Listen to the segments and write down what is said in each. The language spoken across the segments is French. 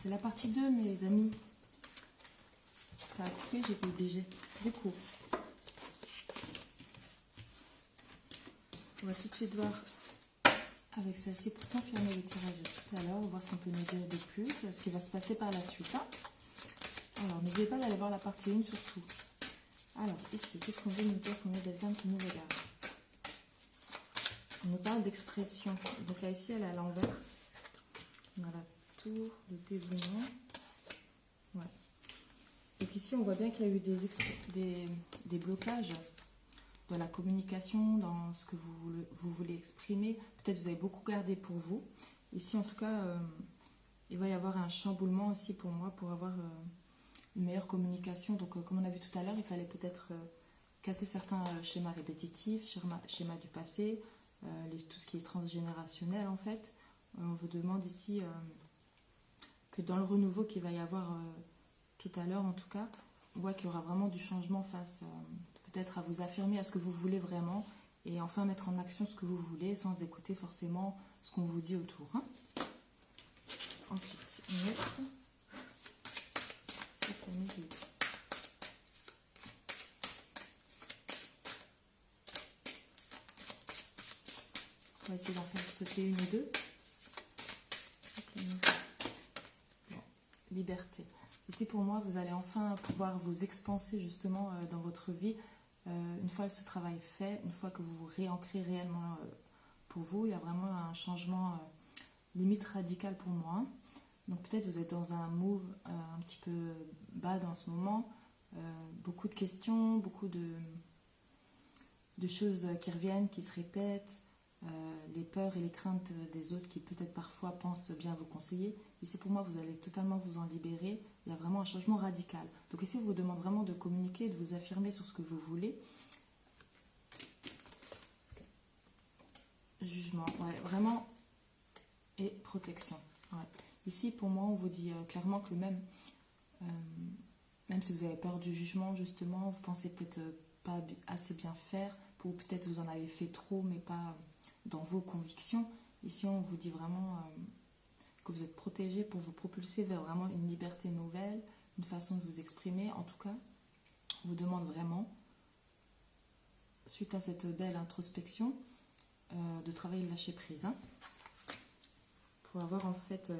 c'est la partie 2, mes amis. Ça a coupé, j'étais obligée. Du coup, on va tout de suite voir avec celle-ci pour confirmer le tirage de tout à l'heure, voir ce qu'on peut nous dire de plus, ce qui va se passer par la suite. Hein. Alors, n'oubliez pas d'aller voir la partie 1 surtout. Alors, ici, qu'est-ce qu'on veut nous dire qu'on est des âmes qui nous regardent? On nous parle d'expression. Donc là, ici, elle est à l'envers. On a la tour, le dévouement. Ouais. Donc ici, on voit bien qu'il y a eu des blocages dans la communication, dans ce que vous voulez exprimer. Peut-être vous avez beaucoup gardé pour vous. Ici, en tout cas, il va y avoir un chamboulement aussi pour moi, pour avoir une meilleure communication. Donc, comme on a vu tout à l'heure, il fallait peut-être casser certains schémas répétitifs, schémas du passé, tout ce qui est transgénérationnel, en fait. On vous demande ici que dans le renouveau qu'il va y avoir tout à l'heure, en tout cas, on voit qu'il y aura vraiment du changement face peut-être à vous affirmer à ce que vous voulez vraiment et enfin mettre en action ce que vous voulez sans écouter forcément ce qu'on vous dit autour. Hein. Ensuite, une autre. On va essayer d'en faire sauter une ou deux. Bon. Liberté. Ici, pour moi, vous allez enfin pouvoir vous expanser justement dans votre vie. Une fois ce travail fait, une fois que vous vous réancrez réellement pour vous, il y a vraiment un changement limite radical pour moi. Donc peut-être vous êtes dans un move un petit peu bas dans ce moment. Beaucoup de questions, beaucoup de choses qui reviennent, qui se répètent. Les peurs et les craintes des autres qui peut-être parfois pensent bien vous conseiller. Ici pour moi vous allez totalement vous en libérer. Il y a vraiment un changement radical. Donc ici on vous demande vraiment de communiquer, de vous affirmer sur ce que vous voulez. Jugement, ouais, vraiment. Et protection. Ouais. Ici pour moi on vous dit clairement que même si vous avez peur du jugement justement, vous pensez peut-être pas assez bien faire, ou peut-être vous en avez fait trop mais pas dans vos convictions. Ici, on vous dit vraiment que vous êtes protégé pour vous propulser vers vraiment une liberté nouvelle, une façon de vous exprimer. En tout cas, on vous demande vraiment, suite à cette belle introspection, de travailler le lâcher prise, hein, pour avoir en fait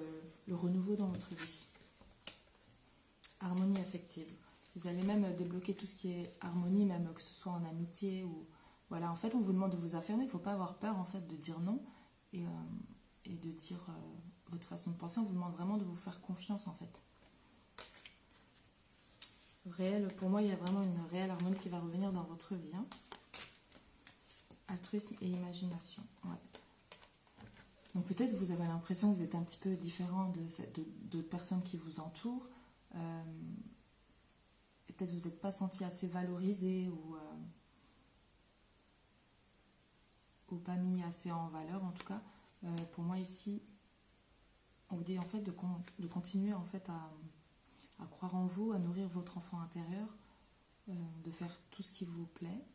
le renouveau dans votre vie. Harmonie affective. Vous allez même débloquer tout ce qui est harmonie, même que ce soit en amitié ou... Voilà, en fait, on vous demande de vous affirmer. Il ne faut pas avoir peur, en fait, de dire non et de dire votre façon de penser. On vous demande vraiment de vous faire confiance, en fait. Réel, pour moi, il y a vraiment une réelle harmonie qui va revenir dans votre vie. Hein. Altruisme et imagination. Ouais. Donc peut-être vous avez l'impression que vous êtes un petit peu différent d'autres personnes qui vous entourent. Peut-être vous n'êtes pas senti assez valorisé ou pas mis assez en valeur en tout cas. Pour moi ici, on vous dit en fait de continuer en fait à croire en vous, à nourrir votre enfant intérieur, de faire tout ce qui vous plaît,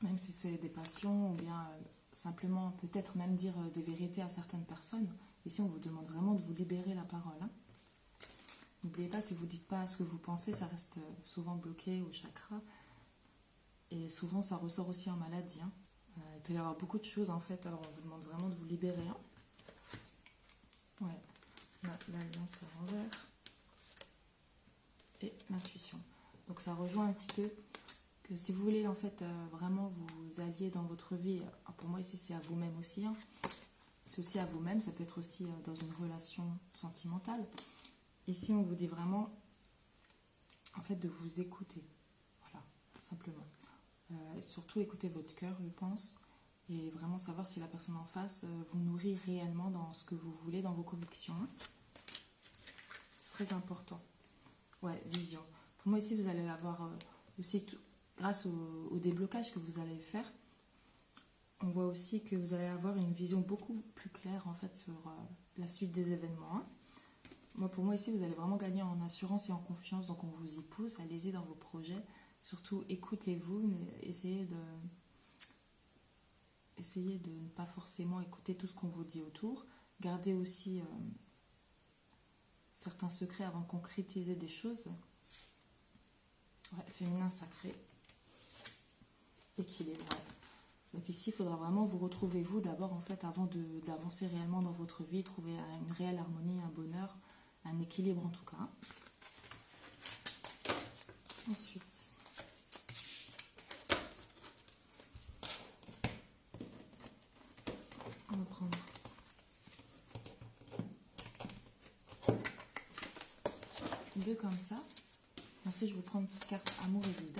même si c'est des passions ou bien simplement peut-être même dire des vérités à certaines personnes. Ici on vous demande vraiment de vous libérer la parole. Hein. N'oubliez pas, si vous ne dites pas ce que vous pensez, ça reste souvent bloqué au chakra. Et souvent, ça ressort aussi en maladie. Hein. Il peut y avoir beaucoup de choses, en fait. Alors, on vous demande vraiment de vous libérer. Hein. Ouais. L'alliance à l'envers. Et l'intuition. Donc, ça rejoint un petit peu que si vous voulez, en fait, vraiment vous allier dans votre vie, pour moi, ici, c'est à vous-même aussi. Hein. C'est aussi à vous-même. Ça peut être aussi dans une relation sentimentale. Ici, on vous dit vraiment, en fait, de vous écouter. Voilà, simplement. Surtout écouter votre cœur, je pense, et vraiment savoir si la personne en face vous nourrit réellement dans ce que vous voulez, dans vos convictions. C'est très important. Ouais, vision. Pour moi, ici, vous allez avoir aussi, grâce au déblocage que vous allez faire, on voit aussi que vous allez avoir une vision beaucoup plus claire, en fait, sur la suite des événements. Hein. Pour moi, ici, vous allez vraiment gagner en assurance et en confiance. Donc, on vous y pousse. Allez-y dans vos projets. Surtout, écoutez-vous. Mais essayez de ne pas forcément écouter tout ce qu'on vous dit autour. Gardez aussi certains secrets avant de concrétiser des choses. Ouais, féminin sacré. Équilibre, ouais. Donc ici, il faudra vraiment vous retrouver vous d'abord, en fait, avant d'avancer réellement dans votre vie, trouver une réelle harmonie, un bonheur, un équilibre en tout cas. Ensuite, on va prendre deux comme ça. Ensuite, je vais prendre une petite carte amour et vide.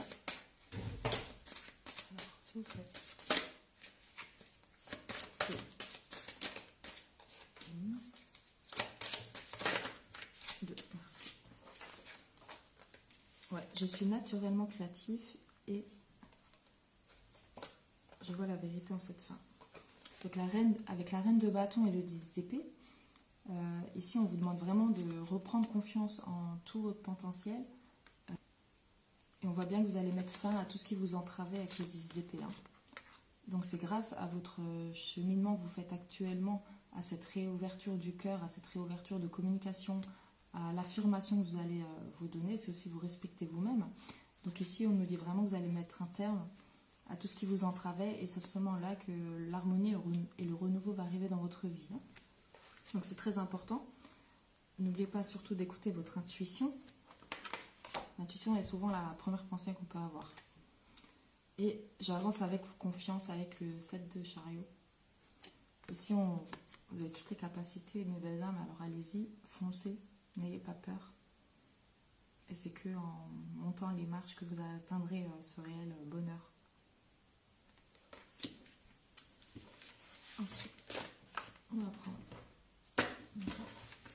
Alors, s'il vous plaît. Une, deux, merci. Ouais, je suis naturellement créatif et je vois la vérité en cette fin. Donc avec la reine de bâton et le 10 d'épée, ici on vous demande vraiment de reprendre confiance en tout votre potentiel. Et on voit bien que vous allez mettre fin à tout ce qui vous entravait avec le 10 d'épée. Hein. Donc c'est grâce à votre cheminement que vous faites actuellement, à cette réouverture du cœur, à cette réouverture de communication, à l'affirmation que vous allez vous donner, c'est aussi vous respecter vous-même. Donc ici on nous dit vraiment que vous allez mettre un terme à tout ce qui vous entravait et c'est à ce moment-là que l'harmonie et le renouveau va arriver dans votre vie. Hein. Donc c'est très important. N'oubliez pas surtout d'écouter votre intuition. L'intuition est souvent la première pensée qu'on peut avoir. Et j'avance avec confiance avec le 7 de chariot. Ici, vous avez toutes les capacités, mes belles âmes, alors allez-y, foncez, n'ayez pas peur. Et c'est qu'en montant les marches que vous atteindrez ce réel bonheur. Ensuite, on va prendre.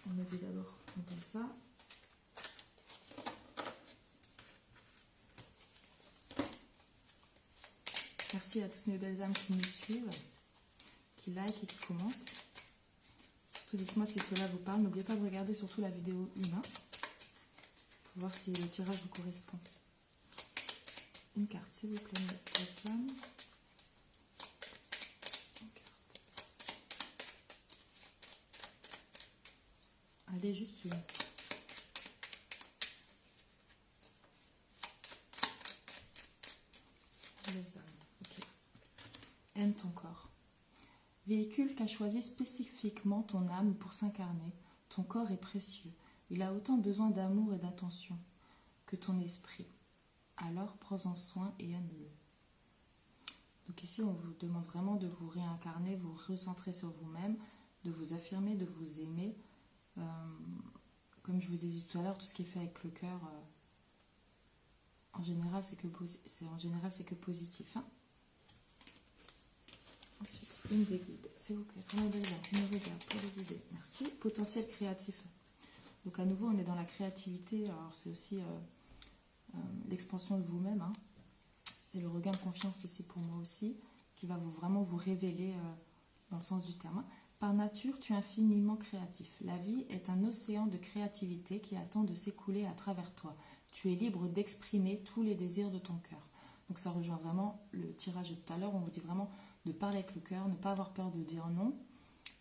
On me dit d'abord comme ça. Merci à toutes mes belles âmes qui me suivent, qui like et qui commentent. Surtout dites-moi si cela vous parle. N'oubliez pas de regarder surtout la vidéo 1 pour voir si le tirage vous correspond. Une carte, s'il vous plaît, mes femmes. Une carte. Allez, juste une. Les âmes. Aime ton corps. Véhicule qu'a choisi spécifiquement ton âme pour s'incarner, ton corps est précieux. Il a autant besoin d'amour et d'attention que ton esprit. Alors prends-en soin et aime-le. Donc ici, on vous demande vraiment de vous réincarner, vous recentrer sur vous-même, de vous affirmer, de vous aimer. Comme je vous ai dit tout à l'heure, tout ce qui est fait avec le cœur, en général, c'est que positif. Hein. Ensuite, une des guides, s'il vous plaît, pour une regarde pour les idées. Merci. Potentiel créatif. Donc à nouveau, on est dans la créativité. Alors c'est aussi l'expansion de vous-même. Hein. C'est le regain de confiance ici pour moi aussi, qui va vraiment vous révéler dans le sens du terme. Par nature, tu es infiniment créatif. La vie est un océan de créativité qui attend de s'écouler à travers toi. Tu es libre d'exprimer tous les désirs de ton cœur. Donc ça rejoint vraiment le tirage de tout à l'heure. On vous dit vraiment de parler avec le cœur, ne pas avoir peur de dire non,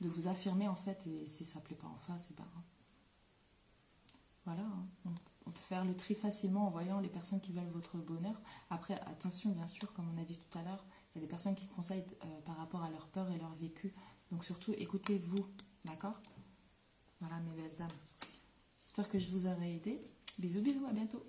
de vous affirmer en fait, et si ça ne plaît pas en face, c'est pas grave. Voilà, hein. On peut faire le tri facilement en voyant les personnes qui veulent votre bonheur. Après, attention, bien sûr, comme on a dit tout à l'heure, il y a des personnes qui conseillent par rapport à leur peur et leur vécu. Donc surtout, écoutez-vous, d'accord? Voilà mes belles âmes. J'espère que je vous aurai aidé. Bisous, bisous, à bientôt.